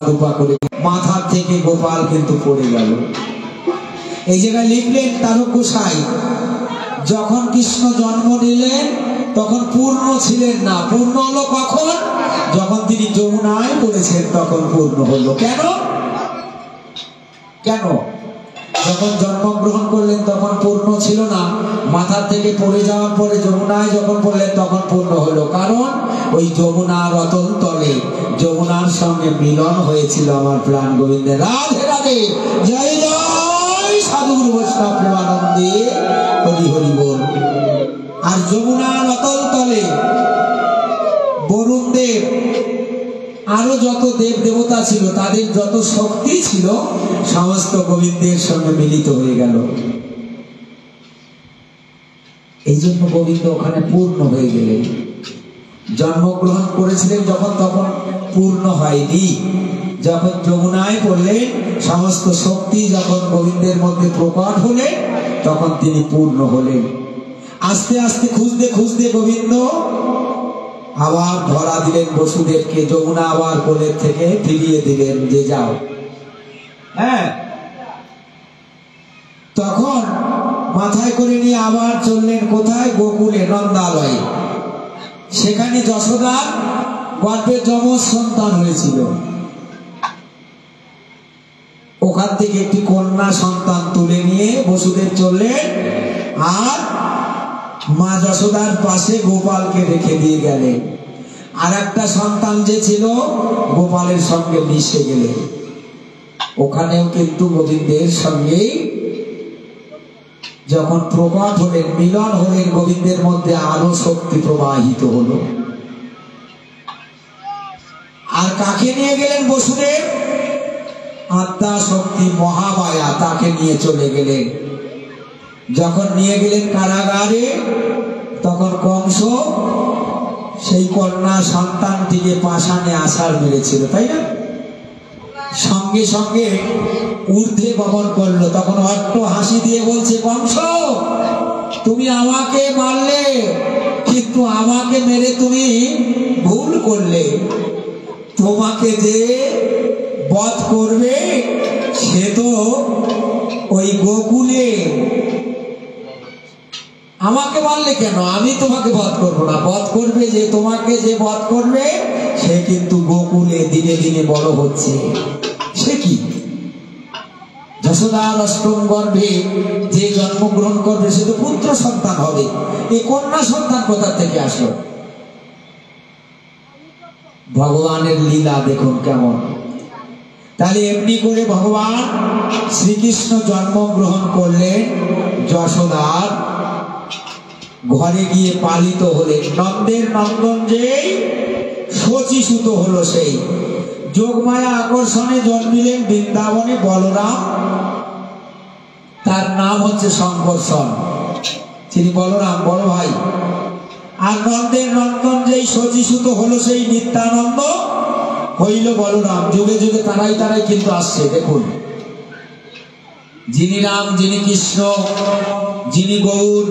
রূপা করে মাথার থেকে গোপাল কিন্তু পড়ে গেল। এই জায়গায় লিখলেন তারকগোসাই, যখন কৃষ্ণ জন্ম নিলেন তখন পূর্ণ ছিলেন না। পূর্ণ হলো কখন? যখন তিনি যমুনায় পড়েছেন তখন পূর্ণ হলো। কেন? কেন? যখন জন্মগ্রহণ করলেন তখন পূর্ণ ছিল না, মাথার থেকে পড়ে যাওয়ার পরে যমুনায় যখন পড়লেন তখন পূর্ণ হলো। কারণ ওই যমুনার অতল তলে যমুনার সঙ্গে মিলন হয়েছিল আমার প্রাণ গোবিন্দের। রাধে রাধে, জয় জয় সাধুগুরু বৈষ্ণব প্রেমানন্দে, হরি হরি বল। আর যমুনার অতল তলে বরুণ দেব আরো যত দেব দেবতা ছিল তাদের যত শক্তি ছিল সমস্ত গোবিন্দের সঙ্গে মিলিত হয়ে গেল। এই জন্য গোবিন্দ ওখানে পূর্ণ হয়ে গেলেন। জন্মগ্রহণ করেছিলেন যখন তখন পূর্ণ হয়নি। যখন যমুনায় পড়লেন সমস্ত শক্তি যখন গোবিন্দের মধ্যে প্রকট হলেন তখন তিনি পূর্ণ হলেন। আস্তে আস্তে খুঁজতে খুঁজতে গোবিন্দ আবার ধরা দিলেন বসুদেবকে। যমুনা আবার কোলের থেকে ফিরিয়ে দিলেন যে যাও। হ্যাঁ, তখন মাথায় করে নিয়ে আবার চললেন কোথায়? গোকুলে, নন্দালয়ে। সেখানে যশোদার গর্ভে যমজ সন্তান হয়েছিল। ওখান থেকে একটি কন্যা সন্তান তুলে নিয়ে বসুদেব চললেন আর মা যশোদার পাশে গোপালকে রেখে দিয়ে গেলেন। আর একটা সন্তান যে ছিল গোপালের সঙ্গে মিশে গেলেন। ওখানেও কিন্তু গোবিন্দের সঙ্গে যখন প্রকট হলেন, মিলন হলেন, গোবিন্দের মধ্যে আরো শক্তি প্রবাহিত হলো। আর কাকে নিয়ে গেলেন বসুদেব? আত্মা শক্তি মহামায়া, তাকে নিয়ে চলে গেলেন। যখন নিয়ে গেলেন কারাগারে তখন কংস সেই কন্যা সন্তানটিকে পাষাণে আছাড় মেরেছিল, তাই না? সঙ্গে সঙ্গে ঊর্ধ্বে গমন করলো। তখন অট্ট হাসি দিয়ে বলছে, কংস তুমি আমাকে মারলে, কিন্তু আমাকে মেরে তুমি ভুল করলে। তোমাকে যে বধ করবে সে তো ওই গোকুলে। আমাকে মারলে কেন? আমি তোমাকে বধ করবো না। বধ করবে যে, তোমাকে যে বধ করবে সে কিন্তু গোকুলে দিনে দিনে বড় হচ্ছে। সে কি? যশোদার অষ্টম গর্ভে যে জন্মগ্রহণ করবে সে তো পুত্র সন্তান হবে। এই কন্যা সন্তান কোথা থেকে আসলো? ভগবানের লীলা দেখুন কেমন। তাহলে এমনি করে ভগবান শ্রীকৃষ্ণ জন্মগ্রহণ করলেন, যশোদার ঘরে গিয়ে পালিত হলেন। নন্দের নন্দন যেই শচীসুত হলো, সেই যোগমায়া আকর্ষণে জন্মিলেন বৃন্দাবনে বলরাম। তার নাম হচ্ছে সংকর্ষণ, তিনি বলরাম বড় ভাই। আর নন্দের নন্দন যেই শচীসুত হলো সেই নিত্যানন্দ হইল বলরাম। যুগে যুগে তারাই তারাই কিন্তু আসছে। দেখুন, যিনি রাম, যিনি কৃষ্ণ, যিনি গৌর,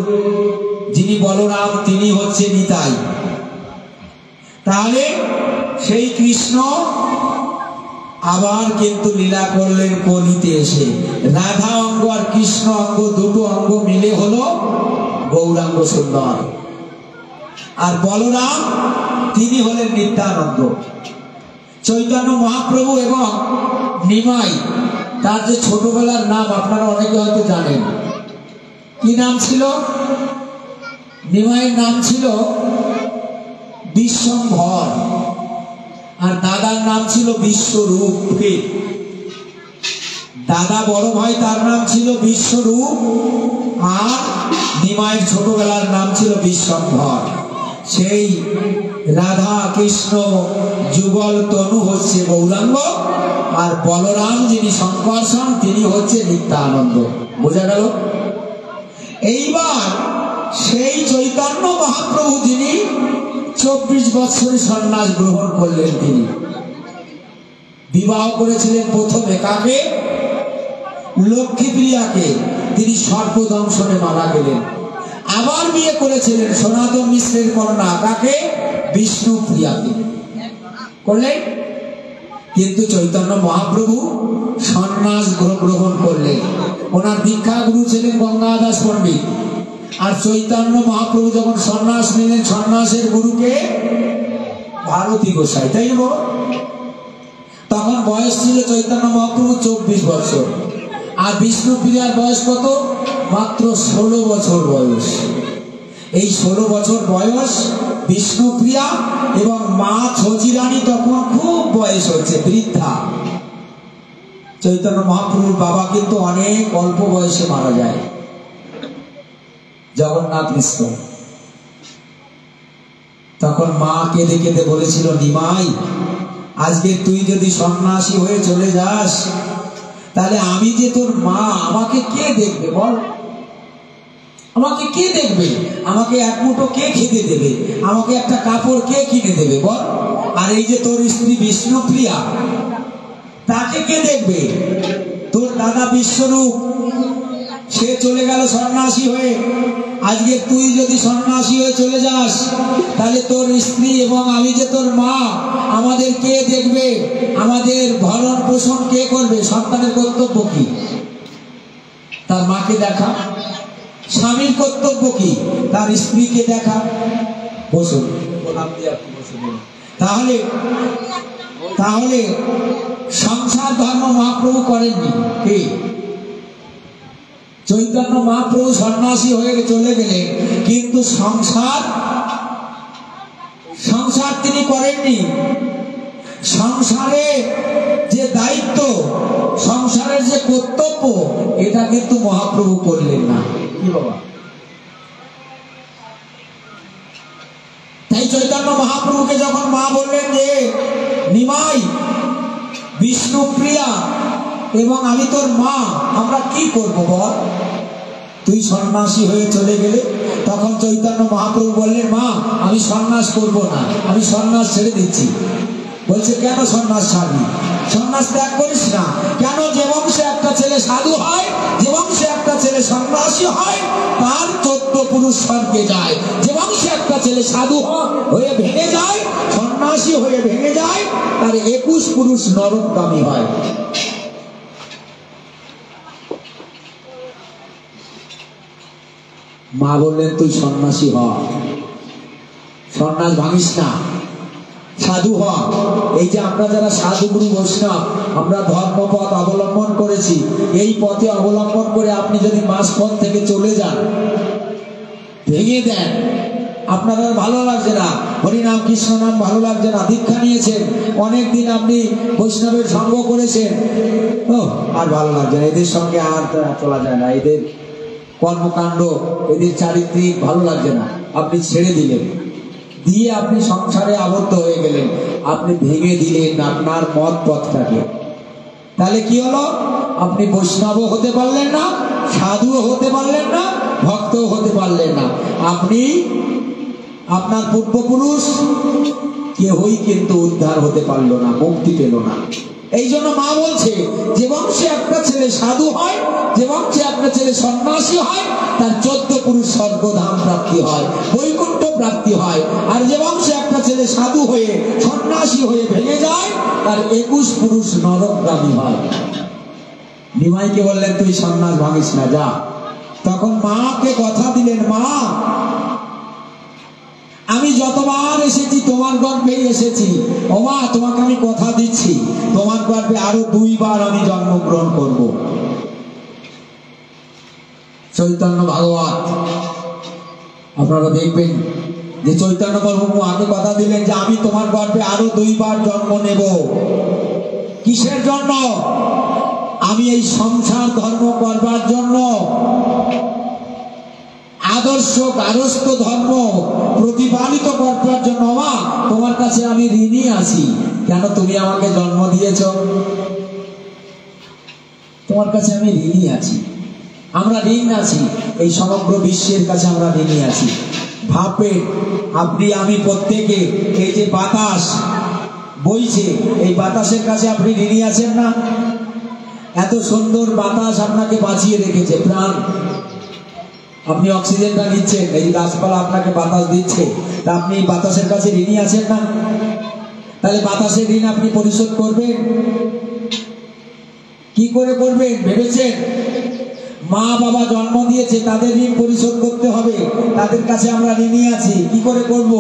যিনি বলরাম, তিনি হচ্ছে নিতাই। তাহলে সেই কৃষ্ণ আবার কিন্তু লীলা করলেন কলিতে এসে। রাধা অঙ্গ আর কৃষ্ণ অঙ্গ দুটো অঙ্গ মিলে হলো গৌরাঙ্গ সুন্দর। আর বলরাম তিনি হলেন নিত্যানন্দ। চৈতন্য মহাপ্রভু এবং নিমাই, তার যে ছোটবেলার নাম আপনারা অনেকে হয়তো জানেন। কি নাম ছিল? নিমাইয়ের নাম ছিল বিশ্বম্ভর, আর দাদার নাম ছিল বিশ্বরূপ। দাদা বড় ভাই তার নাম ছিল বিশ্বরূপ, আর নিমাইয়ের ছোটবেলার নাম ছিল বিশ্বম্ভর। সেই রাধা কৃষ্ণ যুগল তনু হচ্ছে গৌরাঙ্গ, আর বলরাম যিনি সংকর্ষণ তিনি হচ্ছে নিত্যানন্দ। বোঝা গেল? এইবার সেই চৈতন্য মহাপ্রভু যিনি 24 বছরে সন্ন্যাস গ্রহণ করলেন, তিনি বিবাহ করেছিলেন প্রথমে কাকে? লক্ষ্মীপ্রিয়াকে। তিনি সর্পদংশনে মারা গেলেন। আবার বিয়ে করেছিলেন সনাতন মিশ্রের কন্যা কাকে? বিষ্ণুপ্রিয়াকে করলেন। কিন্তু চৈতন্য মহাপ্রভু সন্ন্যাস গ্রহণ করলেন। ওনার দীক্ষা গুরু ছিলেন গঙ্গাদাস পণ্ডিত। আর চৈতন্য মহাপ্রভু যখন সন্ন্যাস নিলেন, সন্ন্যাসের গুরুকে ভারতী গোসাই, তাই না? তখন বয়স ছিল চৈতন্য মহাপ্রভু 24 বছর, আর বিষ্ণুপ্রিয়ার বয়স কত? মাত্র 16 বছর বয়স। এই 16 বছর বয়স বিষ্ণুপ্রিয়া এবং মা ছজিরানী তখন খুব বয়স হচ্ছে, বৃদ্ধা। চৈতন্য মহাপ্রভুর বাবা কিন্তু অনেক অল্প বয়সে মারা যায়, জগন্নাথ মিশ্র। তখন মা কেঁদে কেঁদে বলেছিল, নিমাই, আজকে তুই যদি সন্ন্যাসী হয়ে চলে যাস, তাহলে আমি যে তোর মা, আমাকে কে দেখবে বল? আমাকে কে দেখবে? আমাকে এক মুঠো কে খেতে দেবে? আমাকে একটা কাপড় কে কিনে দেবে বল? আর এই যে তোর স্ত্রী বিষ্ণুপ্রিয়া, তাকে কে দেখবে? তোর দাদা বিশ্বরূপ, সে চলে গেল সন্ন্যাসী হয়ে। আজকে তুই যদি সন্ন্যাসী হয়ে চলে যাস, তাহলে তোর স্ত্রী এবং আমি যে তোর মা, আমাদের কে দেখবে? আমাদের ভরণ পোষণ কে করবে? সন্তানের কর্তব্য কি? তার মাকে দেখা। স্বামীর কর্তব্য কি? তার স্ত্রীকে দেখা। বসুন, তাহলে তাহলে সংসার ধর্ম মহাপ্রভু করেননি। কি? চৈতন্য মহাপ্রভু সন্ন্যাসী হয়ে চলে গেলেন, কিন্তু সংসার তিনি করেননি। সংসারে যে দায়িত্ব, সংসারের যে কর্তব্য, এটা কিন্তু মহাপ্রভু করলেন না। কি বাবা? তাই চৈতন্য মহাপ্রভুকে যখন মা বললেন যে নিমাই, বিষ্ণুপ্রিয়া এবং আমি তোর মা, আমরা কি করব বল? তুই সন্ন্যাসী হয়ে চলে গেলে। তখন চৈতন্য মহাপ্রভু বললেন, মা, আমি সন্ন্যাস করব না, আমি সন্ন্যাস ছেড়ে দিচ্ছি। বলছে, কেন সন্ন্যাস ছাড়বি? সন্ন্যাস ত্যাগ করিস না কেন? যে বংশে একটা ছেলে সাধু হয়, যে বংশে একটা ছেলে সন্ন্যাসী হয়, তার 14 পুরুষ স্বর্গে যায়। যে বংশে একটা ছেলে সাধু হয়ে ভেঙে যায়, সন্ন্যাসী হয়ে ভেঙে যায়, তার 21 পুরুষ নরকগামী হয়। মা বললেন, তুই সন্ন্যাসী হ, সন্ন্যাস ভাঙিস না, সাধু হ। এই যে আমরা যারা সাধু গুরু বৈষ্ণব, আমরা ধর্মপথ অবলম্বন করেছি, এই পথে অবলম্বন করে আপনি যদি মাঝপথ থেকে চলে যান, ভেঙে দেন, আপনার আর ভালো লাগছে না, হরিনাম কৃষ্ণ নাম ভালো লাগছে না, দীক্ষা নিয়েছেন, অনেকদিন আপনি বৈষ্ণবের সঙ্গ করেছেন, আর ভালো লাগছে না, এদের সঙ্গে আর চলা যায় না, এদের কর্মকাণ্ড, এদের চারিত্রিক ভালো লাগছে না, আপনি ছেড়ে দিলেন, দিয়ে আপনি সংসারে আবদ্ধ হয়ে গেলেন, আপনি ভেঙে দিলেন আপনার মত পথটাকে। তাহলে কি হলো? আপনি বৈষ্ণবও হতে পারলেন না, সাধুও হতে পারলেন না, ভক্তও হতে পারলেন না। আপনি আপনার পূর্বপুরুষ কেউই কিন্তু উদ্ধার হতে পারলো না, মুক্তি পেল না। এই জন্য মা বলছে, যে বংশে একটা ছেলে সাধু হয়, যে বংশে একটা ছেলে সন্ন্যাসী হয়, তার 14 পুরুষ স্বর্গধাম প্রাপ্তি হয়, বৈকুণ্ঠ প্রাপ্তি হয়। আর যে বংশে একটা ছেলে সাধু হয়ে সন্ন্যাসী হয়ে ভেঙে যায়, তার 21 পুরুষ নরকগামী হয়। নিমাইকে বললেন, তুই সন্ন্যাস ভাঙিস না, যা। তখন মাকে কথা দিলেন, মা, আমি যতবার এসেছি তোমার গর্ভেই এসেছি, ও মা, তোমাকে আমি কথা দিচ্ছি, তোমার গর্ভে আরো 2 বার আমি জন্মগ্রহণ করব। চৈতন্য ভাগবত আপনারা দেখবেন যে চৈতন্য প্রভু আগে কথা দিলেন যে আমি তোমার গর্ভে আরো 2 বার জন্ম নেব। কিসের জন্য? আমি এই সংসার ধর্ম করবার জন্য, আদর্শ গারস্থ ধর্ম প্রতিপালিত করবার জন্য। মা, তোমার কাছে আমি ঋণী আছি। কেন? তুমি আমাকে জন্ম দিয়েছ, তোমার কাছে আমি ঋণী আছি। আমরা ঋণ আছি, এই সমগ্র বিশ্বের কাছে আমরা ঋণী আছি। ভাববেন আপনি আমি প্রত্যেকে, এই যে বাতাস বইছে, এই বাতাসের কাছে আপনি ঋণী আছেন না? এত সুন্দর বাতাস আপনাকে বাঁচিয়ে রেখেছে, প্রাণ, আপনি অক্সিজেনটা নিচ্ছেন, এই গাছপালা আপনাকে বাতাস দিচ্ছে, তা আপনি বাতাসের কাছে ঋণী আছেন না? তাহলে বাতাসের ঋণ আপনি পরিশোধ করবেন? কি করে করবেন ভেবেছেন? মা বাবা জন্ম দিয়েছে, তাদের ঋণ পরিশোধ করতে হবে, তাদের কাছে আমরা ঋণী আছি, কি করে করব?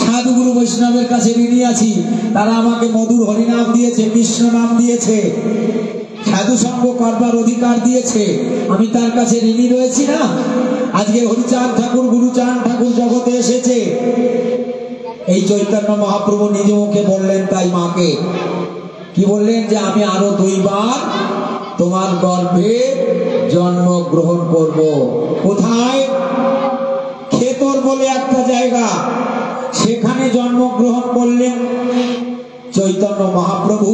সাধুগুরু বৈষ্ণবের কাছে ঋণী আছি, তারা আমাকে মধুর হরিনাম দিয়েছে, কৃষ্ণ নাম দিয়েছে, সাধু সঙ্গ করবার অধিকার দিয়েছে, আমি তার কাছে ঋণী রয়েছি না? আজকে হরিচাঁদ ঠাকুর, গুরুচাঁদ ঠাকুর জগতে এসেছে, এই চৈতন্য মহাপ্রভু নিজ মুখে বললেন তাই মাকে, কি বললেন? যে আমি আরো 2 বার তোমার গর্ভে জন্ম গ্রহণ করব। কোথায়? খেতর বলে একটা জায়গা, সেখানে জন্মগ্রহণ করলেন চৈতন্য মহাপ্রভু,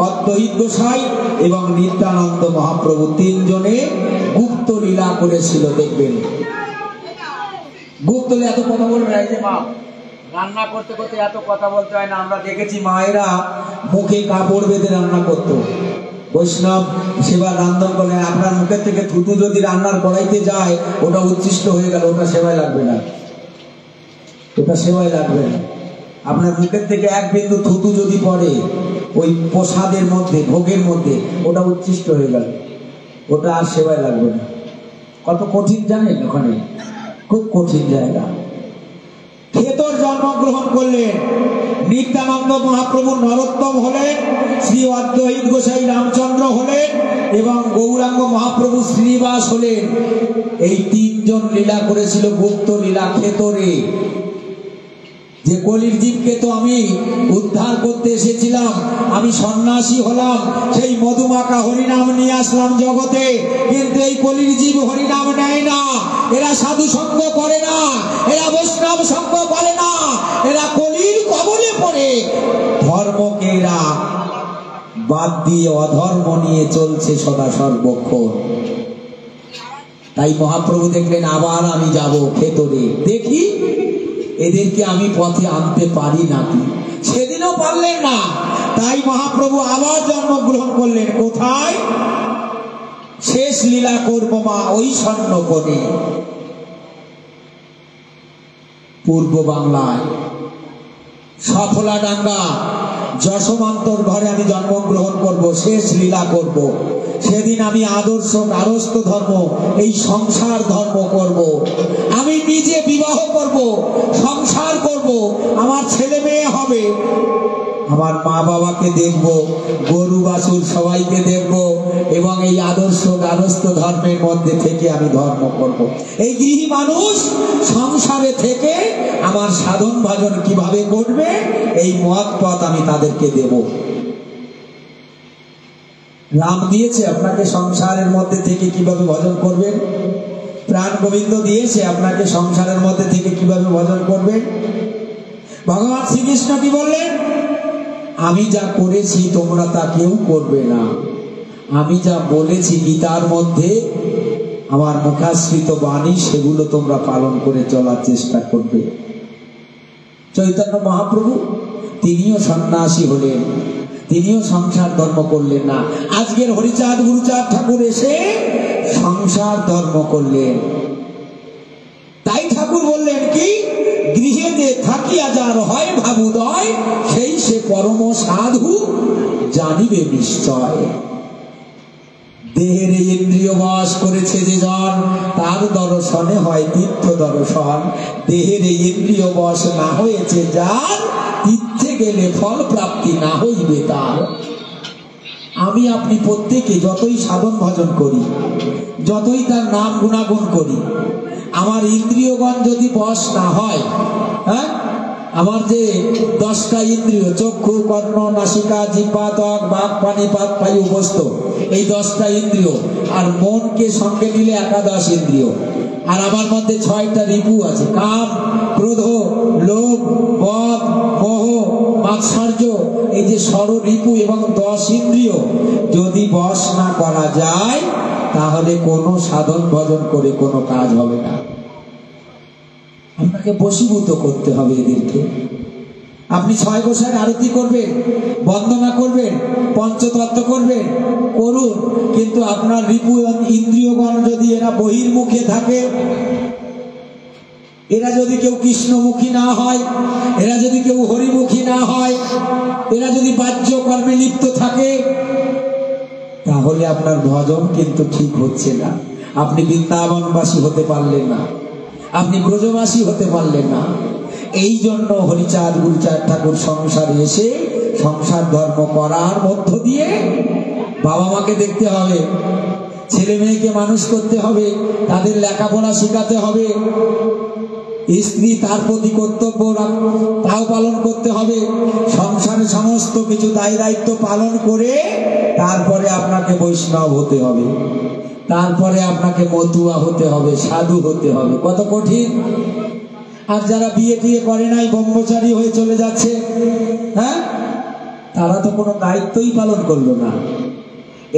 অদ্বৈত গোসাই এবং নিত্যানন্দ মহাপ্রভু, 3 জনে গুপ্ত লীলা করেছিল। দেখবেন গুপ্ত এত কথা বলবে না, এই যে মা রান্না করতে করতে এত কথা বলতে হয় না। আমরা দেখেছি মায়েরা মুখে কাপড় বেঁধে রান্না করতো, বৈষ্ণব সেবা রান্ধন করলেন। আপনার মুখের থেকে থুতু যদি রান্নার কড়াইতে যায়, ওটা উচ্ছিষ্ট হয়ে গেল, ওটা সেবায় লাগবে না, ওটা সেবায় লাগবে না। আপনার মুখের থেকে 1 বিন্দু থুতু যদি পড়ে ওই প্রসাদের মধ্যে, ভোগের মধ্যে, ওটা উচ্ছিষ্ট হয়ে গেল, ওটা আর সেবায় লাগবে না। কত কঠিন জানেন? ওখানে খুব কঠিন জায়গা। খেতর জন্মগ্রহণ করলেন। নিত্যানন্দ মহাপ্রভু নরোত্তম হলেন, শ্রী অদ্বৈত গোসাই রামচন্দ্র হলেন এবং গৌরাঙ্গ মহাপ্রভু শ্রীনিবাস হলেন। এই 3 জন লীলা করেছিল গুপ্ত লীলা খেতরে। যে কলির জীবকে তো আমি উদ্ধার করতে এসেছিলাম, আমি সন্ন্যাসী হলাম, সেই মধুমাখা হরিনাম নিয়ে আসলাম জগতে, কিন্তু এই কলির জীব হরিনাম নেয় না, এরা সাধু সঙ্গ করে না, এরা বৈষ্ণব সঙ্গ করে না, এরা কলির কবলে পড়ে ধর্মকে এরা বাদ দিয়ে অধর্ম নিয়ে চলছে সদা সর্বক্ষণ। তাই মহাপ্রভু দেখলেন আবার আমি যাব খেতরে, দেখি এদেরকে আমি পথে আনতে পারি নাকি। সেদিনও পারলেন না, তাই মহাপ্রভু আবার জন্মগ্রহণ করলেন। কোথায়? শেষ লীলা করব মা ওই স্বর্ণকোণে, পূর্ব বাংলায় সফলাডাঙ্গা যশোমন্তর ঘরে আমি জন্মগ্রহণ করব, শেষ লীলা করব। সেদিন আমি আদর্শ গারস্থ ধর্ম, এই সংসার ধর্ম করব। আমি নিজে বিবাহ করব, সংসার করব, আমার ছেলে মেয়ে হবে, আমার মা বাবাকে দেখব, গরু বাছুর সবাইকে দেখব এবং এই আদর্শ গারস্থ ধর্মের মধ্যে থেকে আমি ধর্ম করব। এই গৃহী মানুষ সংসারে থেকে আমার সাধন ভজন কিভাবে করবে, এই মত পথ আমি তাদেরকে দেব। রাম দিয়েছে আপনাকে সংসারের মধ্যে থেকে কিভাবে ভজন করবেন, প্রাণ গোবিন্দ দিয়েছে আপনাকে সংসারের মধ্যে থেকে কিভাবে ভজন করবেন। ভগবান শ্রীকৃষ্ণ কি বললেন? আমি যা করেছি তোমরা তা কেউ করবে না, আমি যা বলেছি গীতার মধ্যে আমার মুখাশ্রিত বাণী, সেগুলো তোমরা পালন করে চলার চেষ্টা করবে। চৈতন্য মহাপ্রভু তিনিও সন্ন্যাসী হলেন, তিনিও সংসার ধর্ম করলেন না। আজকের হরিচাঁদ গুরুচাঁদ ঠাকুর এসে সংসার ধর্ম করলেন। তাই ঠাকুর বললেন কি, গৃহেতে থাকিয়া যার হয় ভাবুদয়, সেই সে পরম সাধু জানিবে নিশ্চয়। দেহের ইন্দ্রিয় বশ করেছে যে জন, তার দর্শনে হয় তীর্থ দর্শন। দেহের ইন্দ্রিয় বশ না হয়েছে যার, তীর্থে গেলে ফল প্রাপ্তি না হইবে তার। আমি আপনি প্রত্যেকে যতই সাধন ভজন করি, যতই তার নাম গুণাগুণ করি, আমার ইন্দ্রিয়গণ যদি বশ না হয়, হ্যাঁ, আমার যে 10টা ইন্দ্রিয়, চক্ষু কর্ণ নাসিকা জিহ্বা ত্বক বাক পানি পাত বায়ু বস্তু, এই 10টা ইন্দ্রিয়, আর মনকে সঙ্গে নিলে 11 ইন্দ্রিয়, আর আমার মধ্যে 6টা রিপু আছে, কাম ক্রোধ লোভ মদ মোহ মাৎসর্য, এই যে ষড়রিপু এবং 10 ইন্দ্রিয় যদি বশ না করা যায়, তাহলে কোনো সাধন ভজন করে কোনো কাজ হবে না। আপনাকে বশীভূত করতে হবে এদেরকে। আপনি 6 গোসাইয়ের আরতি করবেন, বন্দনা করবেন, পঞ্চতত্ত্ব করবেন, করুন, কিন্তু আপনার রিপু ইন্দ্রিয়গণ যদি এরা বহির্মুখে থাকে, এরা যদি কেউ কৃষ্ণমুখী না হয়, এরা যদি কেউ হরিমুখী না হয়, এরা যদি বাহ্য কর্মে লিপ্ত থাকে, তাহলে আপনার ভজন কিন্তু ঠিক হচ্ছে না। আপনি বৃন্দাবনবাসী হতে পারলেন না, আপনি ব্রজবাসী হতে পারলেন না। এই জন্য হরিচাঁদ গুরুচাঁদ ঠাকুর সংসারে এসে সংসার ধর্ম করার মধ্য দিয়ে বাবা মাকে দেখতে হবে, ছেলে মেয়েকে মানুষ করতে হবে, তাদের লেখাপড়া শেখাতে হবে, স্ত্রী তার প্রতি কর্তব্য তাও পালন করতে হবে, সংসারে সমস্ত কিছু দায় দায়িত্ব পালন করে তারপরে আপনাকে বৈষ্ণব হতে হবে, তারপরে আপনাকে মতুয়া হতে হবে, সাধু হতে হবে। কত কঠিন! আর যারা বিয়ে টিয়ে করে নাই, ব্রহ্মচারী হয়ে চলে যাচ্ছে, হ্যাঁ, তারা তো কোনো দায়িত্বই পালন করলো না।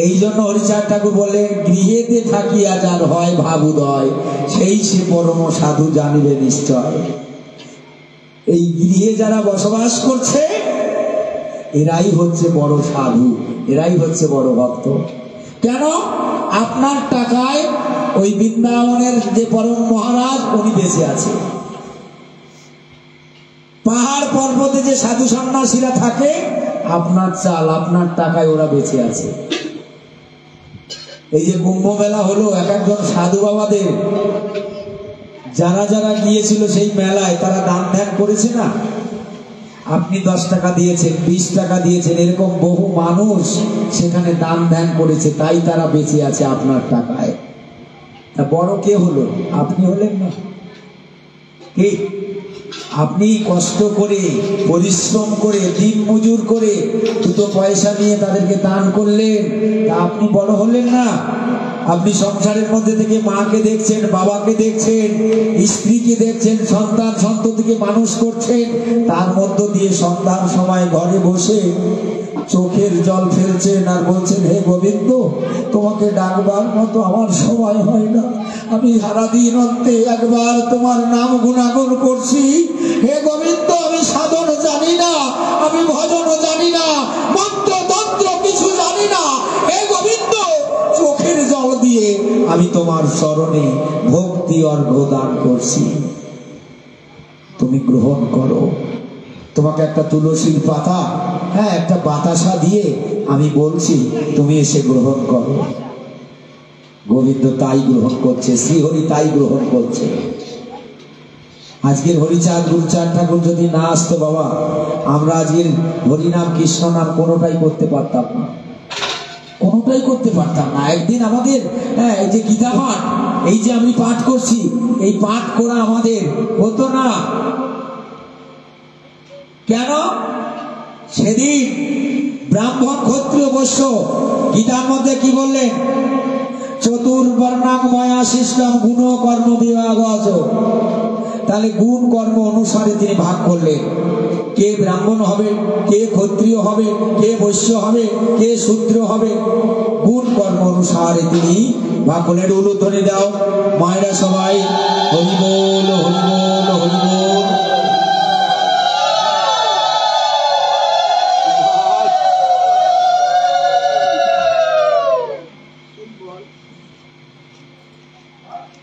এই জন্য হরিচাঁদ ঠাকুর বললেন, গৃহেতে থাকিয়া যার হয় ভাবুদয়, সেই সে পরম সাধু জানিবে নিশ্চয়। এই গৃহে যারা বসবাস করছে এরাই হচ্ছে বড় সাধু, এরাই হচ্ছে বড় ভক্ত। কেন? আপনার টাকায় ওই বৃন্দাবনের যে পরম মহারাজ উনি বেঁচে আছে, পাহাড় পর্বতে যে সাধু সন্ন্যাসীরা থাকে আপনার চাল আপনার টাকায় ওরা বেঁচে আছে। এই যে কুম্ভ মেলা হলো, এক একজন সাধু বাবাদের যারা যারা গিয়েছিল সেই মেলায় তারা দান ধ্যান করেছে না? আপনি 10 টাকা দিয়েছেন, 20 টাকা দিয়েছেন, এরকম বহু মানুষ সেখানে দান ধ্যান করেছে, তাই তারা বেঁচে আছে আপনার টাকায়। তা বড় কে হলো? আপনি হলেন না? কি আপনি কষ্ট করে পরিশ্রম করে দিন মজুর করে দুটো পয়সা নিয়ে তাদেরকে দান করলেন, তা আপনি বড় হলেন না? আপনি সংসারের মধ্যে থেকে মাকে দেখছেন, বাবাকে দেখছেন, স্ত্রীকে দেখছেন, সন্তান সন্ততিকে মানুষ করছেন, তার মধ্য দিয়ে সন্ধ্যার সময় ঘরে বসে চোখের জল ফেলছেন আর বলছেন, হে গোবিন্দ, তোমাকে ডাকবার মতো আমার সময় হয় না, আমি সারাদিন অন্তে একবার তোমার নাম গুণাগুণ করছি। হে গোবিন্দ, আমি সাধন জানি না, আমি ভজন জানি না, মন্ত্র তন্ত্র কিছু জানি না। হে গোবিন্দ, চোখের জল দিয়ে আমি তোমার চরণে ভক্তি অর্ঘ্য দান করছি, তুমি গ্রহণ করো। তোমাকে একটা তুলসীর পাতা, হ্যাঁ, একটা বাতাসা দিয়ে আমি বলছি, তুমি এসে গ্রহণ করো। গোবিন্দ তাই গ্রহণ করছে, শ্রীহরি তাই গ্রহণ করছে। আজকের হরিচাঁদ গুরুচাঁদ ঠাকুর যদি না আসতো বাবা, আমরা আজকের হরিনাম কৃষ্ণ নাম কোনোটাই করতে পারতাম না, কোনোটাই করতে পারতাম না। একদিন আমাদের, হ্যাঁ, এই যে গীতা পাঠ, এই যে আমি পাঠ করছি, এই পাঠ করা আমাদের হতো না। কেন? সেদিন ব্রাহ্মণ ক্ষত্রিয় বৈশ্য গীতার মধ্যে কি বললেন? চতুর্বর্ণাং ময়া সৃষ্টং গুণ কর্ম বিভাগ। তাহলে গুণ কর্ম অনুসারে তিনি ভাগ করলেন। কে ব্রাহ্মণ হবে, কে ক্ষত্রিয় হবে, কে বৈশ্য হবে, কে শূদ্র হবে, গুণ কর্ম অনুসারে তিনি ভাগ করলেন। উলুধ্বনি দাও মায়েরা সবাই, হরি বল হরি বল হরি বল।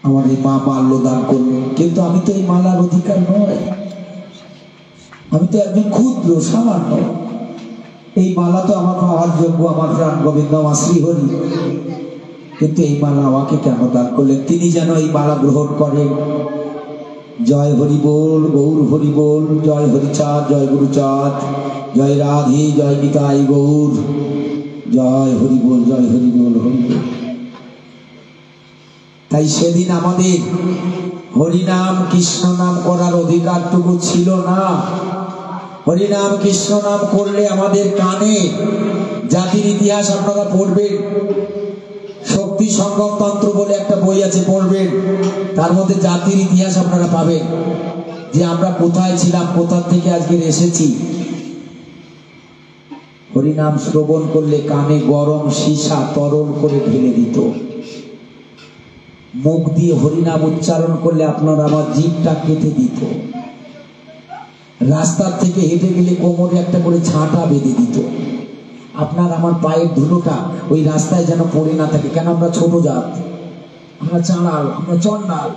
আমার এই মা মাল্য দান করলেন, কিন্তু আমি তো এই মালার অধিকার নয়, আমি তো একজন ক্ষুদ্র সামান্য। এই মালা তো আমার পাওয়ার যোগ্য আমার প্রাণ গোবিন্দ মা শ্রীহরি, কিন্তু এই মালা আমাকে কেন দান করলেন? তিনি যেন এই মালা গ্রহণ করেন। জয় হরি বল, গৌর হরি বল, জয় হরিচাঁদ, জয় গুরুচাঁদ, জয় রাধে, জয় নিতাই গৌর, জয় হরি বল, জয় হরি বল, হরি বল। তাই সেদিন আমাদের হরিনাম কৃষ্ণ নাম করার অধিকারটুকু ছিল না। হরিনাম কৃষ্ণ নাম করলে আমাদের কানে জাতির ইতিহাস আপনারা পড়বেন, শক্তি সঙ্গম তন্ত্র বলে একটা বই আছে, পড়বেন, তার মধ্যে জাতির ইতিহাস আপনারা পাবেন, যে আমরা কোথায় ছিলাম, কোথা থেকে আজকে এসেছি। হরিনাম শ্রবণ করলে কানে গরম সীসা তরল করে ঢেলে দিত। মুখ দিয়ে হরিনাম উচ্চারণ করলে আপনার আমার জিভটা কেটে দিত। রাস্তার থেকে হেঁটে গেলে কোমরে একটা করে ছাঁটা বেঁধে দিত। আপনার আমার পায়ের ধুলোটা ওই রাস্তায় যেন পড়ে না থাকে। কেন? আমরা ছোট জাত, আমরা চাঁড়াল, আমরা চন্ডাল,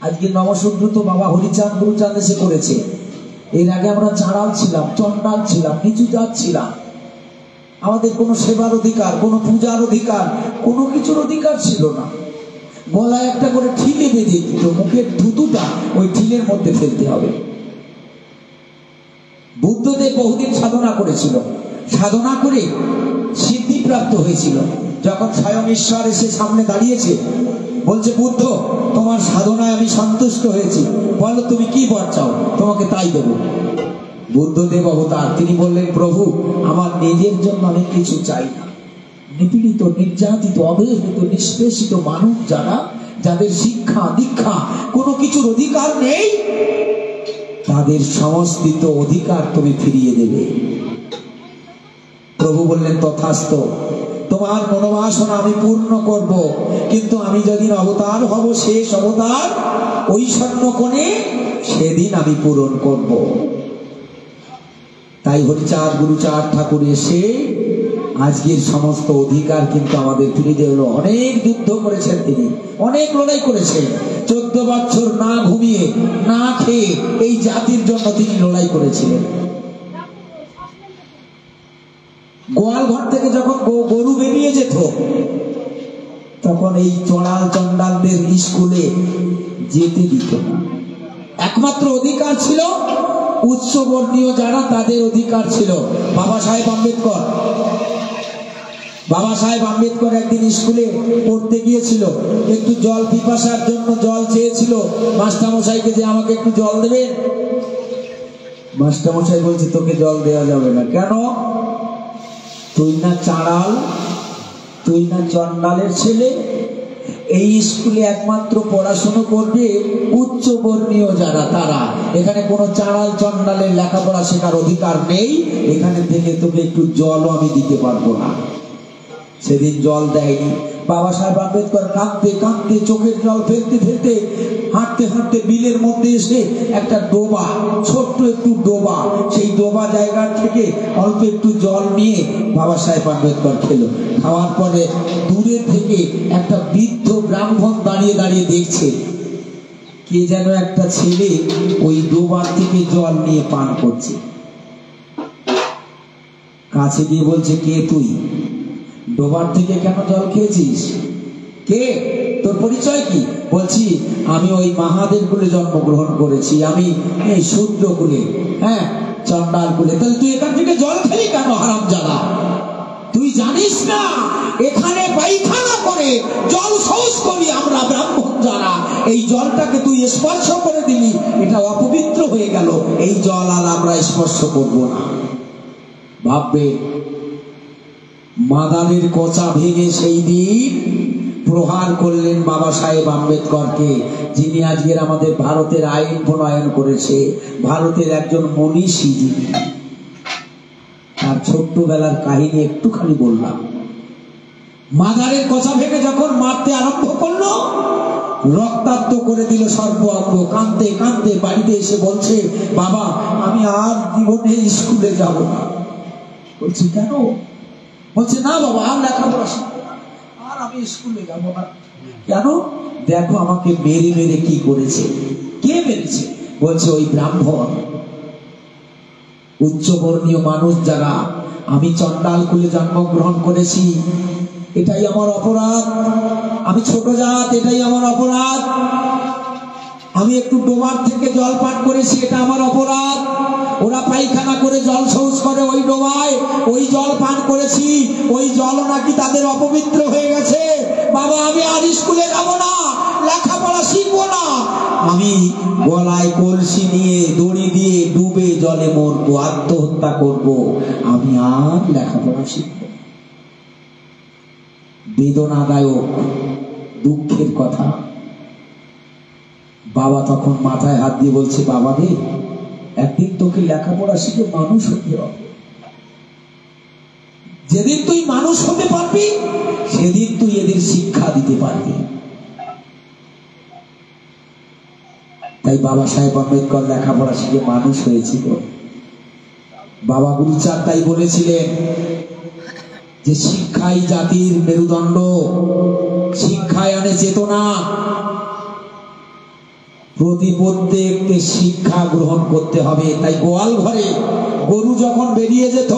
আজকে নবসূত্র তো বাবা হরিচাঁদ গুরুচাঁদ এসে করেছে। এর আগে আমরা চাঁড়াল ছিলাম, চন্ডাল ছিলাম, নিচু জাত ছিলাম। আমাদের কোনো সেবার অধিকার, কোনো পূজার অধিকার, কোনো কিছুর অধিকার ছিল না। গলায় একটা করে ঠিলে বেঁধে দিত, মুখের থুতুটা ওই ঠিলের মধ্যে ফেলতে হবে। বুদ্ধদেব বহুদিন সাধনা করেছিল, সাধনা করে সিদ্ধিপ্রাপ্ত হয়েছিল। যখন স্বয়ং ঈশ্বর এসে সামনে দাঁড়িয়েছে, বলছে বুদ্ধ তোমার সাধনায় আমি সন্তুষ্ট হয়েছি, বলো তুমি কি বর চাও, তোমাকে তাই দেব। বুদ্ধদেব অবতার, তিনি বললেন প্রভু আমার নিজের জন্য আমি কিছু চাই না। নিপীড়িত, নির্যাতিত, অবহেলিত, নিষ্পেষিত মানুষ যারা, যাদের শিক্ষা দীক্ষা কোনো কিছুর অধিকার নেই, তাদের সমস্ত অধিকার তুমি ফিরিয়ে দেবে। প্রভু বললেন তথাস্তু, তোমার মনোবাসনা আমি পূর্ণ করব, কিন্তু আমি যেদিন অবতার হব, শেষ অবতার, ওই স্বর্ণকোণে সেদিন আমি পূরণ করব। তাই হরিচাঁদ গুরুচাঁদ ঠাকুর এসে আজকের সমস্ত অধিকার কিন্তু আমাদের ফিরিয়ে হলো। অনেক যুদ্ধ করেছেন তিনি, অনেক লড়াই করেছেন। 14 বছর না ঘুমিয়ে না খেয়ে এই জাতির জন্য তিনি লড়াই করেছিলেন। গোয়াল ঘর থেকে যখন গরু বেরিয়ে যেত, তখন এই চড়াল চন্ডালদের স্কুলে যেতে দিত না। একমাত্র অধিকার ছিল উচ্চবর্ণীয় যারা, তাদের অধিকার ছিল। বাবা সাহেব আম্বেদকর একদিন স্কুলে পড়তে গিয়েছিল, একটু জল পিপাসার জন্য জল চেয়েছিল মাস্টারমশাইকে, যে আমাকে একটু জল দেবেন। মাস্টারমশাই বলছে তোকে জল দেওয়া যাবে না। কেন? তুই না চাঁড়াল, তুই না চন্ডালের ছেলে। এই স্কুলে একমাত্র পড়াশুনো করবে উচ্চ বর্ণীয় যারা, তারা। এখানে কোনো চাঁড়াল চন্ডালের লেখাপড়া শেখার অধিকার নেই। এখানে থেকে তোকে একটু জলও আমি দিতে পারবো না। সেদিন জল দেয়নি। বাবা সাহেব আম্বেদকর কাঁদতে কাঁদতে, চোখের জল ফেলতে ফেলতে, হাঁটতে হাঁটতে বিলের মধ্যে এসে একটা ডোবা, ছোট্ট একটু ডোবা, সেই ডোবা জায়গা থেকে অল্প একটু জল নিয়ে বাবা সাহেব আম্বেদকর খেলো। খাওয়ার পরে দূরে থেকে একটা বৃদ্ধ ব্রাহ্মণ দাঁড়িয়ে দাঁড়িয়ে দেখছে, কে যেন একটা ছেলে ওই ডোবার থেকে জল নিয়ে পান করছে। কাছে গিয়ে বলছে, কে তুই? ডোবার থেকে কেন জল খেয়েছিস? কে? তোর পরিচয় কি? বলছি আমি ওই মাহাদের কুলে জন্মগ্রহণ করেছি, আমি এই শূদ্র কুলে, হ্যাঁ চন্ডাল কুলে। তাহলে তুই এখান থেকে জল খেলি কেন হারামজাদা? তুই জানিস না এখানে পায়খানা করে জল শৌচ করি আমরা ব্রাহ্মণ যারা। এই জলটাকে তুই স্পর্শ করে দিলি, এটা অপবিত্র হয়ে গেল। এই জল আর আমরা স্পর্শ করব না। ভাববে, মাদানের কোচা ভেঙে সেই দিন প্রহার করলেন বাবা সাহেব আম্বেদকরকে, যিনি আজকের আমাদের ভারতের আইন প্রণয়ন করেছে, ভারতের একজন মনীষী যিনি। তার ছোট্টবেলার কাহিনী একটুখানি বললাম। মাদারের কোচা ভেঙে যখন মারতে আরম্ভ করলো, রক্তাক্ত করে দিল সর্বাঙ্গ। কাঁদতে কাঁদতে বাড়িতে এসে বলছে, বাবা আমি আর জীবনে স্কুলে যাব না। বলছি কেন? বলছে না বাবা আর লেখাপড়া শিখবো না, আর আমি স্কুলে যাবো না। কেন? দেখো আমাকে মেরে মেরে কি করেছে। কে মেরেছে? বলছে ওই ব্রাহ্মণ, উচ্চবর্ণীয় মানুষ যারা। আমি চন্ডাল কুলে জন্মগ্রহণ করেছি, এটাই আমার অপরাধ। আমি ছোট জাত, এটাই আমার অপরাধ। আমি একটু ডোবার থেকে জল পান করেছি, এটা আমার অপরাধ। ওরা পায়খানা করে জল শৌচ করে ওই ডোবায়, ওই জল পান করেছি, ওই জল নাকি তাদের অপবিত্র হয়ে গেছে। বাবা আমি আর স্কুলে যাব না, লেখাপড়া শিখবো না। আমি গলায় কলসি নিয়ে দড়ি দিয়ে ডুবে জলে মরবো, আত্মহত্যা করব। আমি আর লেখাপড়া শিখব। বেদনাদায়ক, দুঃখের কথা। বাবা তখন মাথায় হাত দিয়ে বলছে, বাবা রে একদিন তোকে লেখাপড়া শিখে মানুষ হতে হবে। যেদিন তুই মানুষ হতে পারবি, সেদিন তুই এদের শিক্ষা দিতে পারবি। তাই বাবা সাহেব আম্বেদকর লেখাপড়া শিখে মানুষ হয়েছিল। বাবা গুরুচাঁদ তাই বলেছিলেন যে শিক্ষাই জাতির মেরুদণ্ড, শিক্ষায় আনে চেতনা। প্রত্যেককে শিক্ষা গ্রহণ করতে হবে। তাই গোয়াল ঘরে গরু যখন বেরিয়ে যেত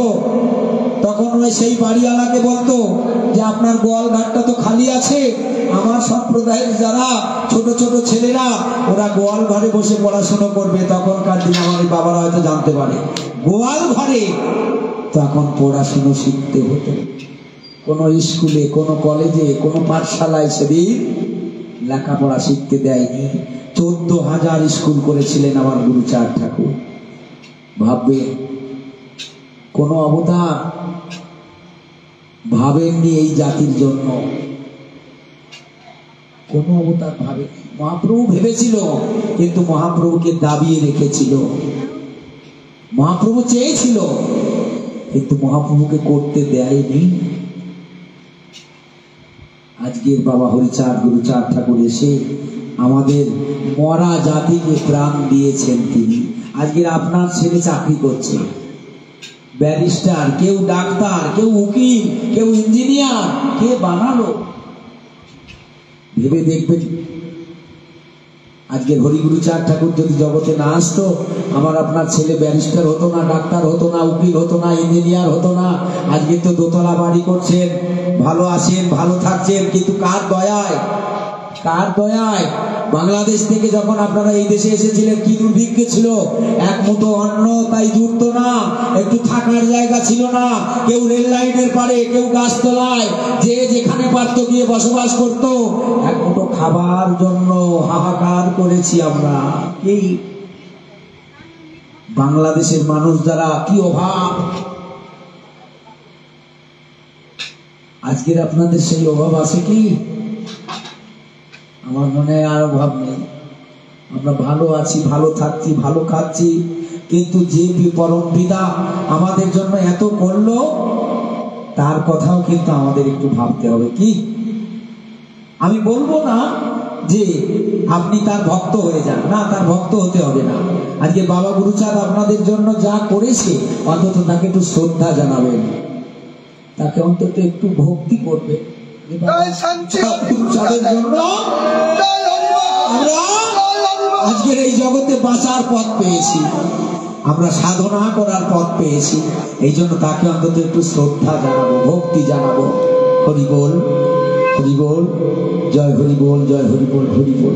তখন ওই সেই বাড়িওয়ালাকে বলতো যে আপনার গোয়াল ঘাটটা তো খালি আছে, আমার সম্প্রদায়ের যারা ছোট ছোট ছেলেরা ওরা গোয়াল ঘরে বসে পড়াশোনা করবে। তখনকার দিনে আমাদের বাবারা হয়তো জানতে পারে গোয়াল ঘরে তখন পড়াশুনো শিখতে হতো। কোনো স্কুলে, কোনো কলেজে, কোনো পাঠশালায় সেদিন লেখাপড়া শিখতে দেয়নি। 14,000 স্কুল করেছিলেন আমার গুরুচাঁদ ঠাকুর। ভাববে কোন অবদান ভাবেননি এই জাতির জন্য, কোন অবদান ভাবেনি। মহাপ্রভু ভেবেছিল, কিন্তু মহাপ্রভুকে দাবিয়ে রেখেছিল। মহাপ্রভু চেয়েছিল, কিন্তু মহাপ্রভুকে করতে দেয়নি। আজকের বাবা হরিচাঁদ গুরুচাঁদ ঠাকুর এসে আমাদের মরা জাতিকে প্রাণ দিয়েছেন তিনি। আজকের আপনার ছেলে চাকরি করছে, ব্যারিস্টার, কেউ ডাক্তার, কেউ উকিল, কেউ ইঞ্জিনিয়ার। কে বানালো? ভেবে দেখবেন, আজকের হরিগুরুচাঁদ ঠাকুর যদি জগতে না আসতো, আমার আপনার ছেলে ব্যারিস্টার হতো না, ডাক্তার হতো না, উকিল হতো না, ইঞ্জিনিয়ার হতো না। আজকে তো দোতলা বাড়ি করছেন, ভালো আছেন, ভালো থাকছেন, কিন্তু কার দয়ায়? কার দয়ায়? বাংলাদেশ থেকে যখন আপনারা এই দেশে এসেছিলেন কি দুর্ভিক্ষ ছিল, এক মুঠো অন্ন তাই জুটত না, একটু থাকার জায়গা ছিল না। কেউ রেল লাইনের পারে, কেউ গাছতলায়, যে যেখানে পারত গিয়ে বসবাস করত। এক মুঠো খাবার জন্য হাহাকার করেছি আমরা। এই বাংলাদেশের মানুষ যারা, কি অভাব! আজকের আপনাদের সেই অভাব আছে কি? আমার মনে হয় আর অভাব নেই। আমরা ভালো আছি, ভালো থাকছি, ভালো খাচ্ছি, কিন্তু যে পরম পিতা আমাদের জন্য এত করলো তার কথাও কিন্তু আমাদের একটু ভাবতে হবে। কি আমি বলবো না যে আপনি তার ভক্ত হয়ে যান, না, তার ভক্ত হতে হবে না। আজকে বাবা গুরুচাঁদ আপনাদের জন্য যা করেছে, অন্তত তাকে একটু শ্রদ্ধা জানাবেন, তাকে অন্তত একটু ভক্তি করবে। আজকের এই জগতে বাঁচার পথ পেয়েছি, আমরা সাধনা করার পথ পেয়েছি, এই জন্য তাকে অন্তত একটু শ্রদ্ধা জানাবো, ভক্তি জানাবো। হরি বল, হরি বল, জয় হরি বল, জয় হরি বল, হরি বল।